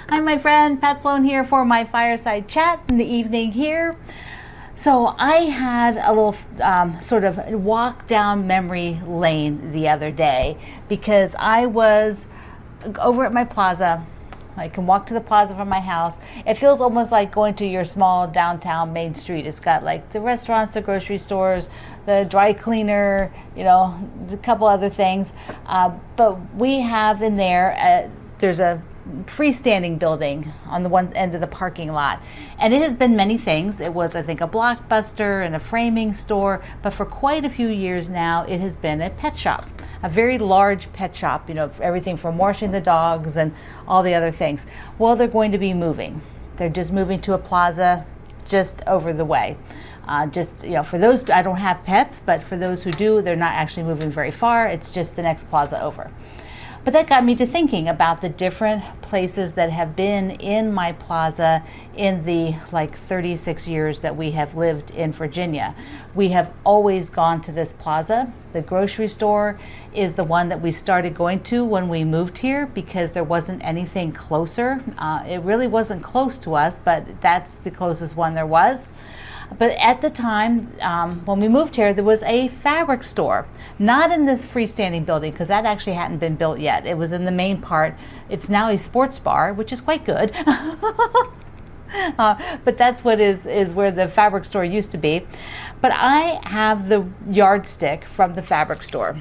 Hi, my friend, Pat Sloan here for my fireside chat in the evening here. So I had a little sort of walk down memory lane the other day because I was over at my plaza. I can walk to the plaza from my house. It feels almost like going to your small downtown main street. It's got like the restaurants, the grocery stores, the dry cleaner, you know, a couple other things. But we have in there, there's a freestanding building on the one end of the parking lot, and it has been many things. It was, I think, a Blockbuster and a framing store, but for quite a few years now it has been a pet shop, a very large pet shop, you know, everything from washing the dogs and all the other things. Well, they're going to be moving. They're just moving to a plaza just over the way. Just, you know, for those, I don't have pets, but for those who do, they're not actually moving very far. It's just the next plaza over. But that got me to thinking about the different places that have been in my plaza in the like 36 years that we have lived in Virginia. We have always gone to this plaza. The grocery store is the one that we started going to when we moved here because there wasn't anything closer. It really wasn't close to us, but that's the closest one there was. But at the time, when we moved here, there was a fabric store, not in this freestanding building because that actually hadn't been built yet. It was in the main part. It's now a sports bar, which is quite good. But that's what is where the fabric store used to be. But I have the yardstick from the fabric store,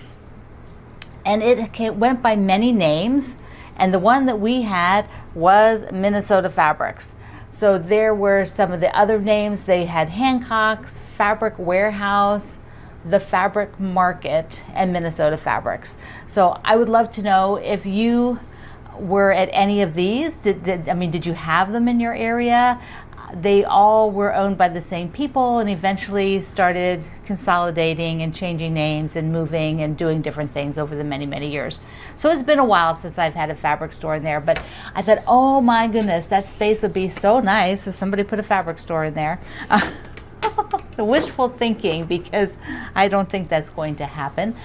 and it went by many names, and the one that we had was Minnesota Fabrics. So there were some of the other names. They had Hancock's, Fabric Warehouse, the Fabric Market, and Minnesota Fabrics. So I would love to know if you were at any of these. Did you have them in your area? They all were owned by the same people and eventually started consolidating and changing names and moving and doing different things over the many, many years. So it's been a while since I've had a fabric store in there, but I thought, oh my goodness, that space would be so nice if somebody put a fabric store in there. The wishful thinking, because I don't think that's going to happen.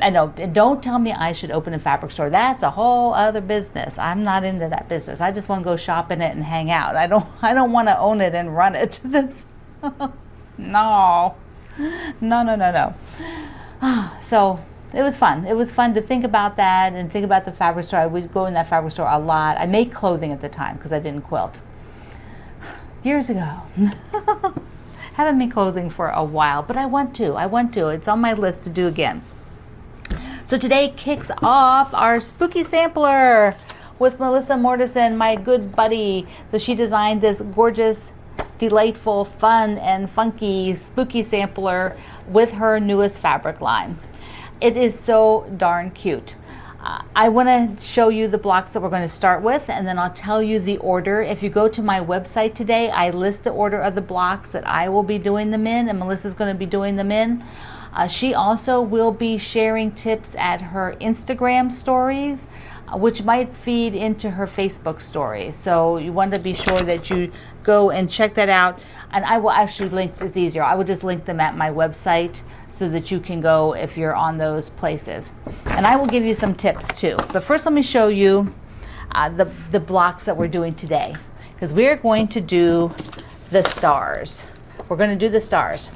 I know, don't tell me I should open a fabric store. That's a whole other business. I'm not into that business. I just want to go shop in it and hang out. I don't want to own it and run it. That's no. So it was fun. It was fun to think about that and think about the fabric store. I would go in that fabric store a lot. I made clothing at the time because I didn't quilt. Years ago. Haven't made clothing for a while, but I want to. It's on my list to do again. So today kicks off our spooky sampler with Melissa Morrison, my good buddy. So she designed this gorgeous, delightful, fun, and funky spooky sampler with her newest fabric line. It is so darn cute. I want to show you the blocks that we're going to start with, and then I'll tell you the order. If you go to my website today, I list the order of the blocks that I will be doing them in, and Melissa's going to be doing them in. She also will be sharing tips at her Instagram stories, which might feed into her Facebook story. So you want to be sure that you go and check that out. And I will actually link, it's easier, I will just link them at my website so that you can go if you're on those places. And I will give you some tips too. But first let me show you the blocks that we're doing today, because we're going to do the stars. We're going to do the stars.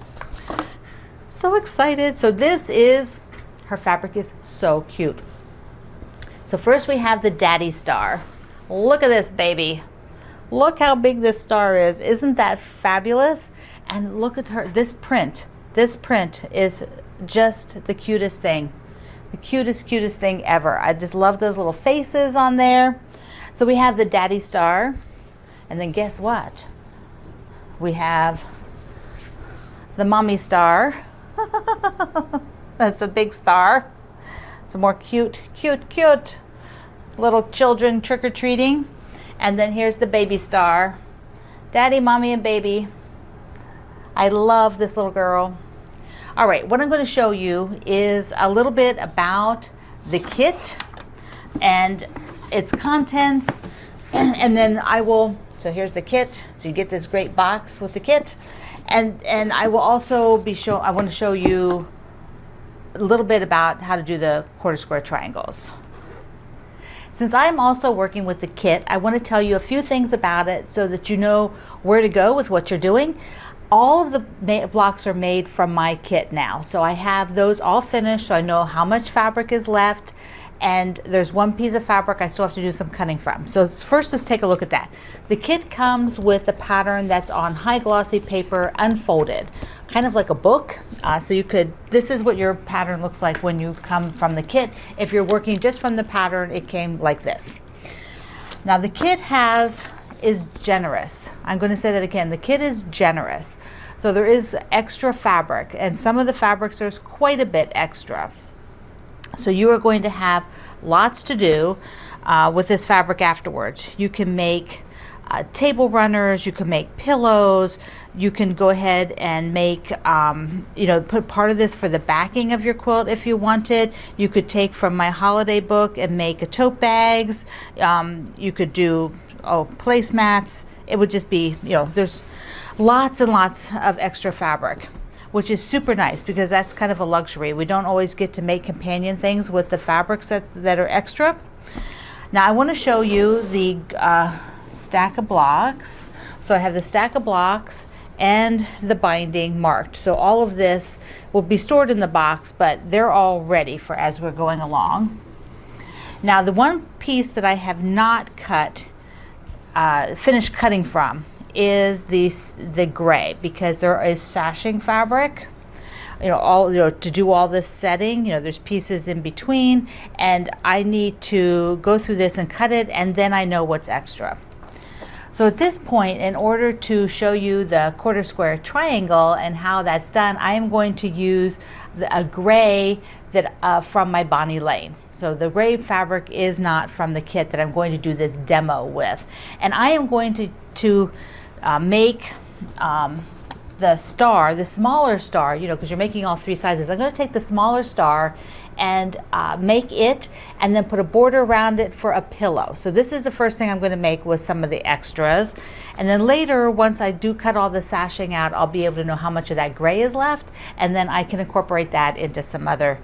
So excited. So this is, her fabric is so cute. So first we have the daddy star. Look at this baby. Look how big this star is. Isn't that fabulous? And look at her, this print. This print is just the cutest thing. The cutest thing ever. I just love those little faces on there. So we have the daddy star. And then guess what? We have the mommy star. That's a big star. Some more cute little children trick-or-treating. And then here's the baby star. Daddy, mommy, and baby. I love this little girl. All right, what I'm going to show you is a little bit about the kit and its contents. And then I will, so here's the kit. So you get this great box with the kit. And I will also I want to show you a little bit about how to do the quarter square triangles. Since I'm also working with the kit, I want to tell you a few things about it so that you know where to go with what you're doing. All of the blocks are made from my kit now. So I have those all finished, so I know how much fabric is left, and there's one piece of fabric I still have to do some cutting from. So first, let's take a look at that. The kit comes with a pattern that's on high glossy paper, unfolded, kind of like a book. So you could, this is what your pattern looks like when you come from the kit. If you're working just from the pattern, it came like this. Now the kit is generous. I'm going to say that again. The kit is generous. So there is extra fabric, and some of the fabrics there's quite a bit extra. So you are going to have lots to do with this fabric afterwards. You can make table runners, you can make pillows, you can go ahead and make, put part of this for the backing of your quilt if you wanted. You could take from my holiday book and make a tote bags. You could do placemats. It would just be, there's lots and lots of extra fabric, which is super nice because that's kind of a luxury. We don't always get to make companion things with the fabrics that are extra. Now I want to show you the stack of blocks. So I have the stack of blocks and the binding marked. So all of this will be stored in the box, but they're all ready for as we're going along. Now the one piece that I have not finished cutting from is the gray, because there is sashing fabric, to do all this setting. There's pieces in between, and I need to go through this and cut it, and then I know what's extra. So at this point, in order to show you the quarter square triangle and how that's done, I am going to use a gray that from my Bonnie Lane. So the gray fabric is not from the kit that I'm going to do this demo with, and I am going to make the star, the smaller star, because you're making all three sizes. I'm going to take the smaller star and make it, and then put a border around it for a pillow. So this is the first thing I'm going to make with some of the extras, and then later, once I do cut all the sashing out, I'll be able to know how much of that gray is left, and then I can incorporate that into some other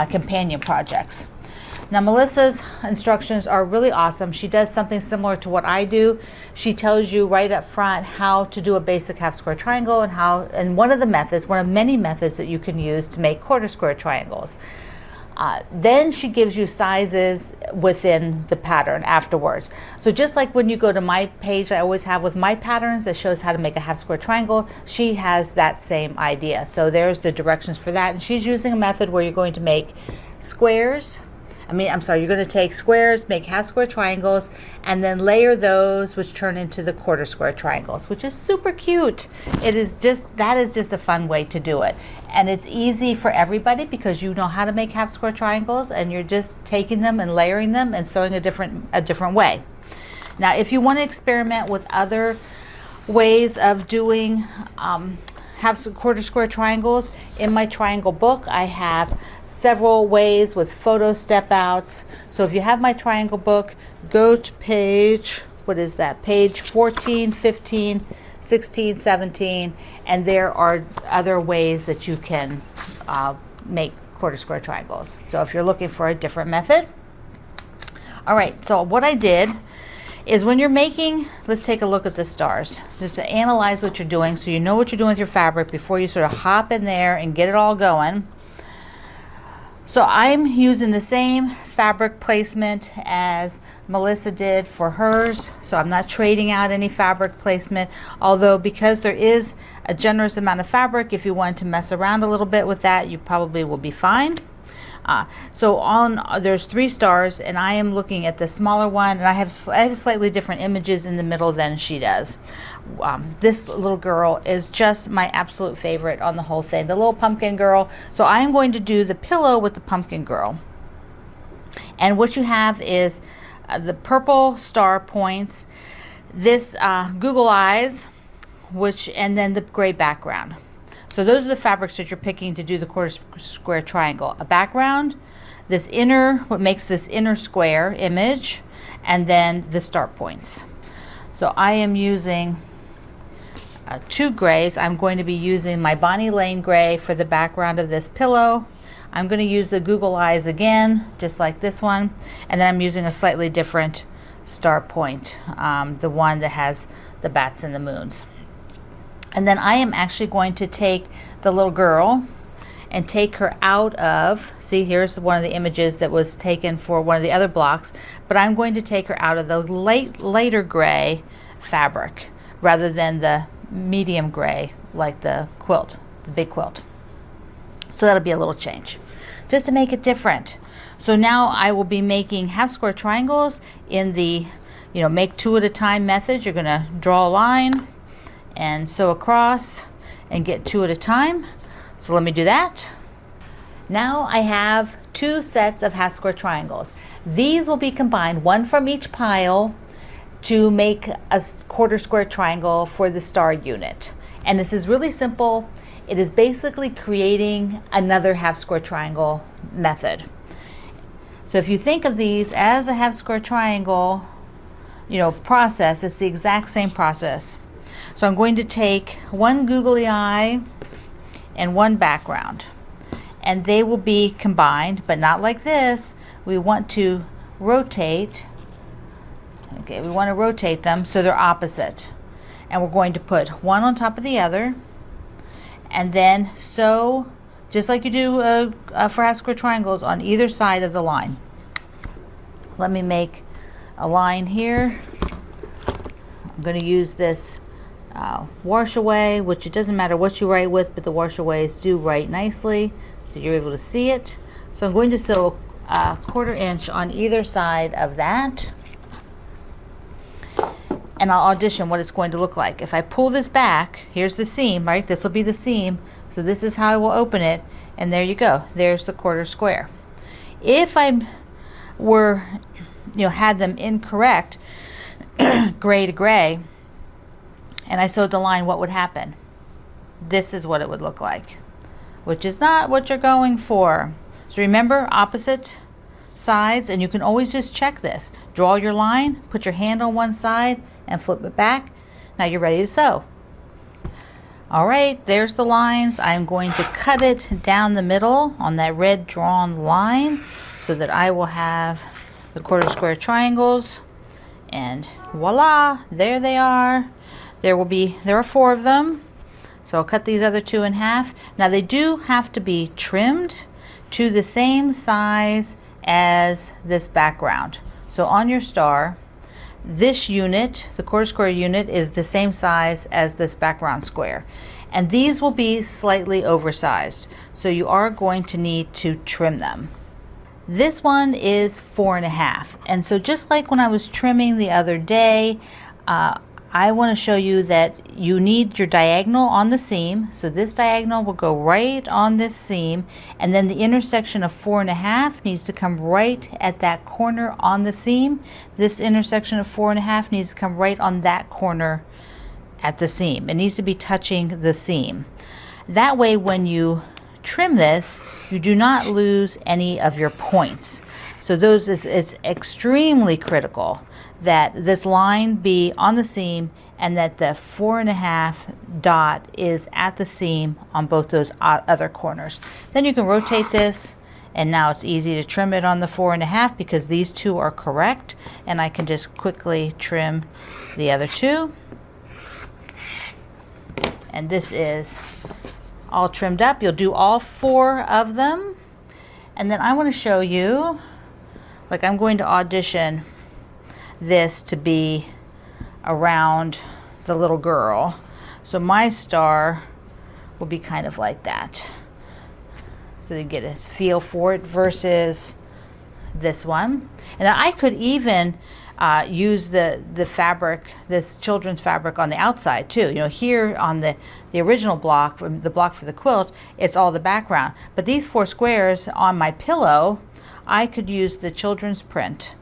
companion projects. Now Melissa's instructions are really awesome. She does something similar to what I do. She tells you right up front how to do a basic half square triangle, and one of many methods that you can use to make quarter square triangles. Then she gives you sizes within the pattern afterwards. So just like when you go to my page I always have with my patterns that shows how to make a half square triangle, she has that same idea. So there's the directions for that, and she's using a method where you're going to make squares. You're going to take squares, make half square triangles, and then layer those, which turn into the quarter square triangles, which is super cute. That is just a fun way to do it. And it's easy for everybody because you know how to make half square triangles, and you're just taking them and layering them and sewing a different way. Now, if you want to experiment with other ways of doing quarter square triangles, in my triangle book I have several ways with photo step outs. So if you have my triangle book, go to page 14, 15, 16, 17, and there are other ways that you can make quarter square triangles. So if you're looking for a different method. All right, so what I did is when you're making, let's take a look at the stars, just to analyze what you're doing so you know what you're doing with your fabric before you sort of hop in there and get it all going. So I'm using the same fabric placement as Melissa did for hers, so I'm not trading out any fabric placement, although because there is a generous amount of fabric, if you wanted to mess around a little bit with that, you probably will be fine. There's 3 stars, and I am looking at the smaller one, and I have slightly different images in the middle than she does. This little girl is just my absolute favorite on the whole thing, the little pumpkin girl. So I am going to do the pillow with the pumpkin girl. And what you have is the purple star points, this Google eyes, and then the gray background. So those are the fabrics that you're picking to do the quarter square triangle. A background, what makes this inner square image, and then the start points. So I am using 2 grays. I'm going to be using my Bonnie Lane gray for the background of this pillow. I'm going to use the Google Eyes again, just like this one, and then I'm using a slightly different star point, the one that has the bats and the moons. And then I am actually going to take the little girl and take her out of, see, here's one of the images that was taken for one of the other blocks, but I'm going to take her out of the lighter gray fabric rather than the medium gray like the quilt, the big quilt. So that'll be a little change, just to make it different. So now I will be making half square triangles in the, make 2 at a time method. You're gonna draw a line and sew across and get 2 at a time. So let me do that. Now I have 2 sets of half square triangles. These will be combined, one from each pile, to make a quarter square triangle for the star unit. And this is really simple. It is basically creating another half square triangle method. So if you think of these as a half square triangle, process, it's the exact same process. So I'm going to take one googly eye and one background, and they will be combined, but not like this. We want to rotate. Okay, we want to rotate them so they're opposite. And we're going to put one on top of the other, and then sew, just like you do for half square triangles, on either side of the line. Let me make a line here. I'm going to use this wash away, which it doesn't matter what you write with, but the wash aways do write nicely, so you're able to see it. So I'm going to sew a 1/4 inch on either side of that, and I'll audition what it's going to look like. If I pull this back, here's the seam, right? This will be the seam, so this is how I will open it, and there you go. There's the 1/4 square. If I were, had them incorrect, gray to gray, and I sewed the line, what would happen? This is what it would look like, which is not what you're going for. So remember, opposite sides, and you can always just check this. Draw your line, put your hand on one side, and flip it back. Now you're ready to sew. All right, there's the lines. I'm going to cut it down the middle on that red drawn line so that I will have the 1/4 square triangles, and voila, there they are. There are 4 of them, so I'll cut these other 2 in half. Now they do have to be trimmed to the same size as this background. So on your star, this unit, the 1/4 square unit, is the same size as this background square, and these will be slightly oversized, so you are going to need to trim them. This one is 4.5, and so just like when I was trimming the other day, I want to show you that you need your diagonal on the seam. So this diagonal will go right on this seam, and then the intersection of 4.5 needs to come right at that corner on the seam. This intersection of 4.5 needs to come right on that corner at the seam. It needs to be touching the seam. That way when you trim this, you do not lose any of your points. So it's extremely critical that this line be on the seam and that the 4.5 dot is at the seam on both those other corners. Then you can rotate this, and now it's easy to trim it on the 4.5 because these 2 are correct, and I can just quickly trim the other 2. And this is all trimmed up. You'll do all 4 of them, and then I want to show you, like, I'm going to audition this to be around the little girl. So my star will be kind of like that. So you get a feel for it versus this one. And I could even use the fabric, this children's fabric, on the outside too. Here on the original block, the block for the quilt, it's all the background. But these 4 squares on my pillow, I could use the children's print.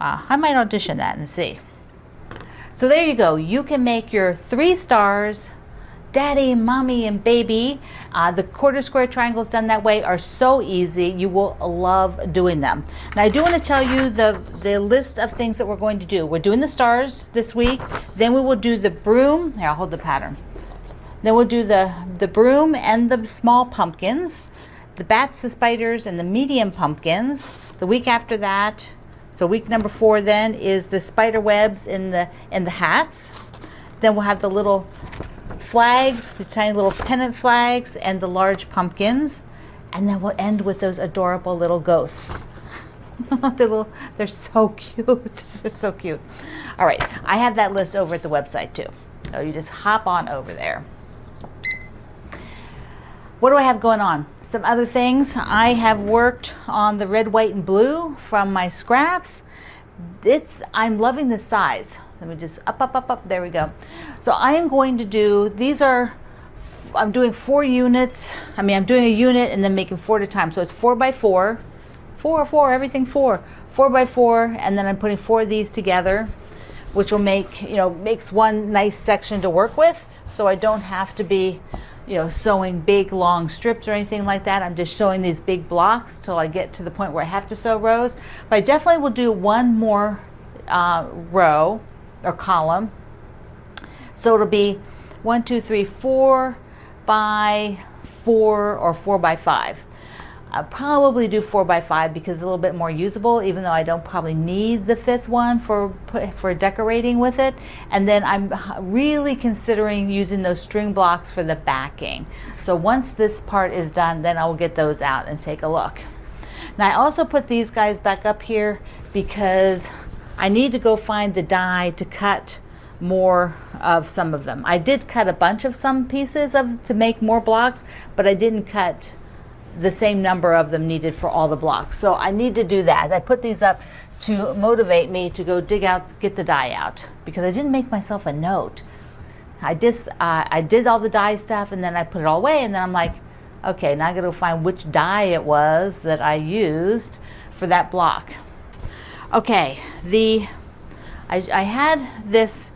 I might audition that and see. So there you go. You can make your 3 stars, daddy, mommy, and baby. The 1/4 square triangles done that way are so easy. You will love doing them. Now I do want to tell you the list of things that we're going to do. We're doing the stars this week. Then we will do the broom. Here, I'll hold the pattern. Then we'll do the broom and the small pumpkins. the bats, the spiders, and the medium pumpkins. The week after that, so week number 4 then, is the spider webs in the hats. Then we'll have the little flags, the tiny little pennant flags, and the large pumpkins. And then we'll end with those adorable little ghosts. They're so cute. They're so cute. All right, I have that list over at the website too. So you just hop on over there. What do I have going on? Some other things. I have worked on the red, white, and blue from my scraps. I'm loving the size. Let me just up. There we go. So I am going to do, I'm doing 4 units. I'm doing a unit and then making 4 at a time. So it's 4 by 4, 4, everything 4 by 4, and then I'm putting 4 of these together, which will makes one nice section to work with. So I don't have to be, sewing big long strips or anything like that. I'm just sewing these big blocks till I get to the point where I have to sew rows. But I definitely will do one more row or column. So it'll be 1, 2, 3, 4 by 4 or 4 by 5. I'll probably do 4 by 5 because it's a little bit more usable, even though I don't probably need the 5th one for decorating with it. And then I'm really considering using those string blocks for the backing. So once this part is done, then I will get those out and take a look. Now I also put these guys back up here because I need to go find the die to cut more of some of them. I did cut a bunch of some pieces to make more blocks, but I didn't cut the same number of them needed for all the blocks. So I need to do that. I put these up to motivate me to go get the die out, because I didn't make myself a note. I did all the die stuff and then I put it all away, and then I'm like, okay, now I gotta find which die it was that I used for that block. Okay, I had this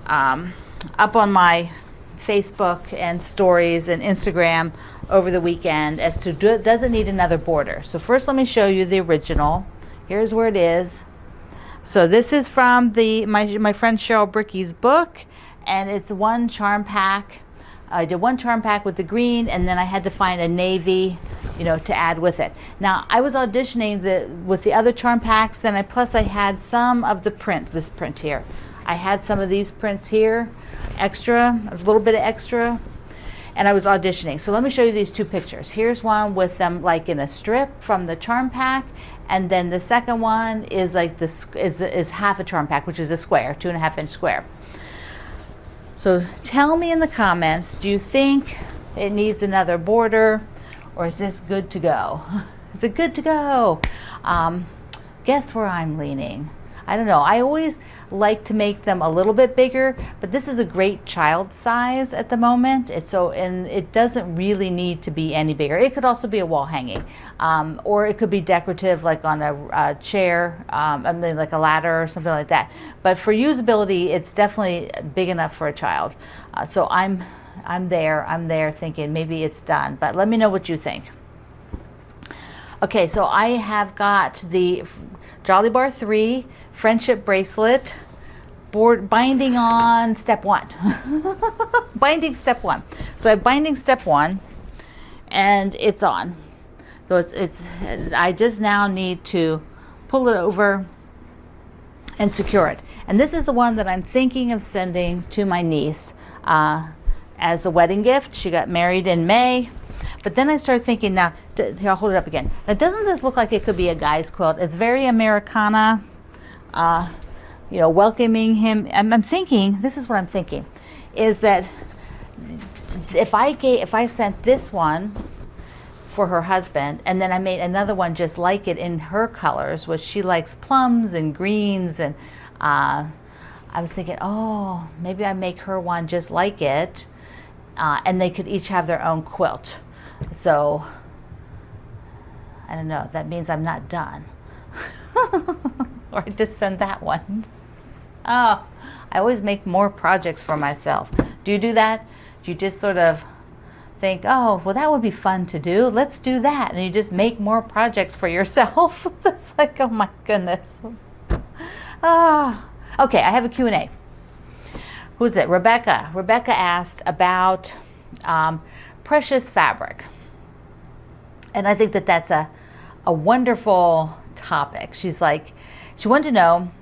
up on my Facebook and stories and Instagram over the weekend as to does it need another border. So first let me show you the original. Here's where it is. So this is from my friend Cheryl Brickey's book, and it's one charm pack. I did one charm pack with the green, and then I had to find a navy, to add with it. Now I was auditioning with the other charm packs, then I had some of the print, this print here. I had some of these prints here, extra, a little bit of extra, and I was auditioning. So let me show you these 2 pictures. Here's one with them like in a strip from the charm pack, and then the second one is like this is half a charm pack, which is a square, 2.5-inch square. So tell me in the comments, do you think it needs another border, or is this good to go? Is it good to go? Guess where I'm leaning. I don't know. I always like to make them a little bit bigger, but this is a great child size at the moment. And it doesn't really need to be any bigger. It could also be a wall hanging, or it could be decorative, like on a chair, like a ladder or something like that. But for usability, it's definitely big enough for a child. So I'm there thinking maybe it's done. But let me know what you think. Okay, so I have got the Jolly Bar 3 friendship bracelet binding on step 1. Binding step 1. So I have binding step 1, and it's on. So I just now need to pull it over and secure it. And this is the one that I'm thinking of sending to my niece as a wedding gift. She got married in May. But then I started thinking, now, here, I'll hold it up again. Now, doesn't this look like it could be a guy's quilt? It's very Americana, welcoming him. I'm thinking, this is what I'm thinking, is that if I sent this one for her husband, and then I made another one just like it in her colors, which she likes plums and greens, and I was thinking, oh, maybe I make her one just like it, and they could each have their own quilt. So, I don't know, that means I'm not done. Or I just send that one. Oh, I always make more projects for myself. Do you do that? Do you just sort of think, oh, well, that would be fun to do. Let's do that. And you just make more projects for yourself. It's like, oh my goodness. Okay, I have a Q&A. Who's it? Rebecca. Rebecca asked about precious fabric. And I think that that's a wonderful topic. She's like, she wanted to know,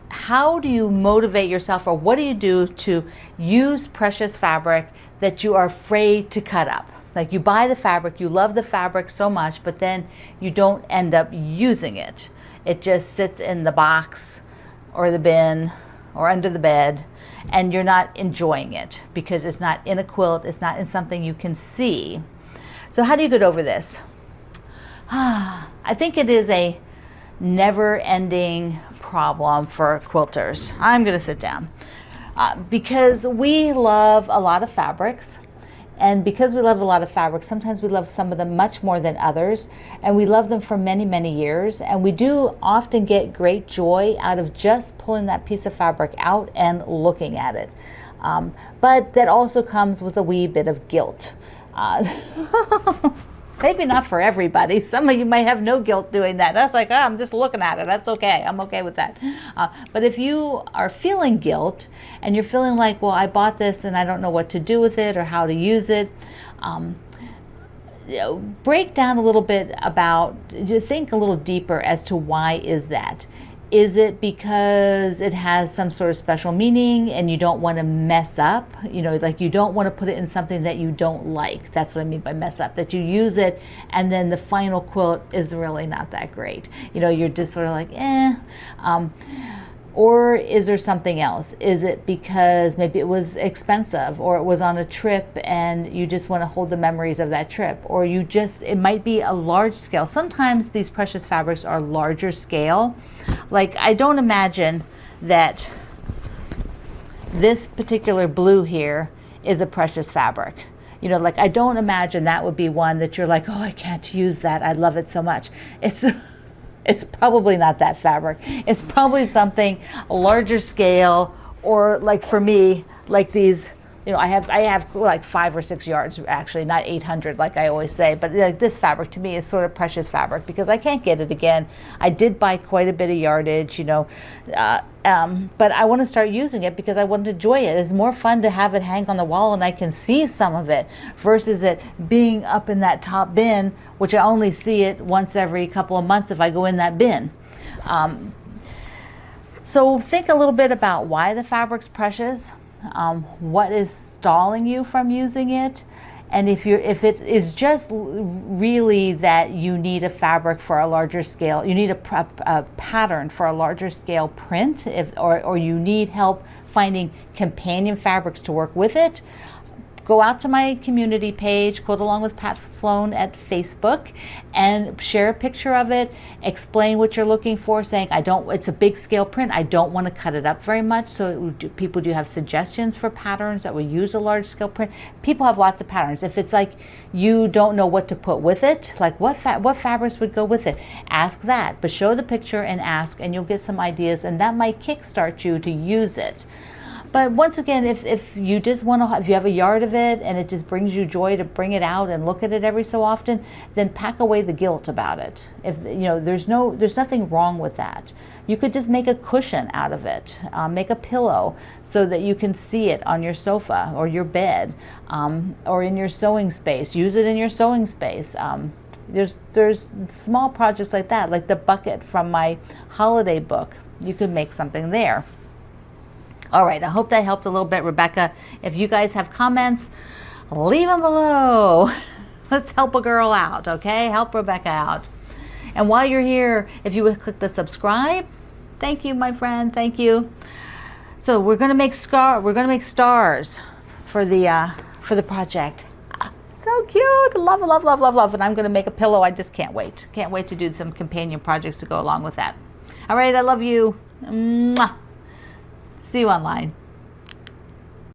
how do you motivate yourself, or what do you do to use precious fabric that you are afraid to cut up? Like, you buy the fabric, you love the fabric so much, but then you don't end up using it. It just sits in the box or the bin or under the bed, and you're not enjoying it because it's not in a quilt, it's not in something you can see. So how do you get over this? I think it is a never-ending problem for quilters. I'm going to sit down because we love a lot of fabrics. And because we love a lot of fabrics, sometimes we love some of them much more than others, and we love them for many, many years. And we do often get great joy out of just pulling that piece of fabric out and looking at it. But that also comes with a wee bit of guilt. Maybe not for everybody. Some of you might have no guilt doing that. That's like, oh, I'm just looking at it. That's okay. I'm okay with that. But if you are feeling guilt and you're feeling like, well, I bought this and I don't know what to do with it or how to use it, break down a little bit about, think a little deeper as to why is that. Is it because it has some sort of special meaning and you don't want to mess up? You know, like you don't want to put it in something that you don't like. That's what I mean by mess up. That you use it and then the final quilt is really not that great. You know, you're just sort of like, eh. Or is there something else? Is it because maybe it was expensive, or it was on a trip and you just want to hold the memories of that trip? Or you just, it might be a large scale. Sometimes these precious fabrics are larger scale. Like, I don't imagine that this particular blue here is a precious fabric. You know, like, I don't imagine that would be one that you're like, oh, I can't use that. I love it so much. It's probably not that fabric. It's probably something larger scale, or like for me, like these, you know, I have like 5 or 6 yards, actually, not 800 like I always say, but like this fabric to me is sort of precious fabric because I can't get it again. I did buy quite a bit of yardage, you know, but I want to start using it because I want to enjoy it. It's more fun to have it hang on the wall and I can see some of it versus it being up in that top bin, which I only see it once every couple of months if I go in that bin. So think a little bit about why the fabric's precious. What is stalling you from using it, and if it is just really that you need a fabric for a larger scale, you need a pattern for a larger scale print, or you need help finding companion fabrics to work with it, go out to my community page, Quilt Along with Pat Sloan at Facebook, and share a picture of it, explain what you're looking for, saying, it's a big scale print, I don't want to cut it up very much, so people do have suggestions for patterns that will use a large scale print. People have lots of patterns. If it's like you don't know what to put with it, like what fabrics would go with it, ask that, but show the picture and ask, and you'll get some ideas, and that might kickstart you to use it. But once again, if you just want to, if you have a yard of it and it just brings you joy to bring it out and look at it every so often, then pack away the guilt about it. If you know, there's nothing wrong with that. You could just make a cushion out of it, make a pillow so that you can see it on your sofa or your bed, or in your sewing space. Use it in your sewing space. There's small projects like that, like the bucket from my holiday book. You could make something there. All right, I hope that helped a little bit, Rebecca. If you guys have comments, leave them below. Let's help a girl out, okay? Help Rebecca out. And while you're here, if you would click the subscribe, thank you, my friend, thank you. So we're gonna make stars for the project. So cute, love, love, love, love, love. And I'm gonna make a pillow. I just can't wait. Can't wait to do some companion projects to go along with that. All right, I love you. Mwah. See you online.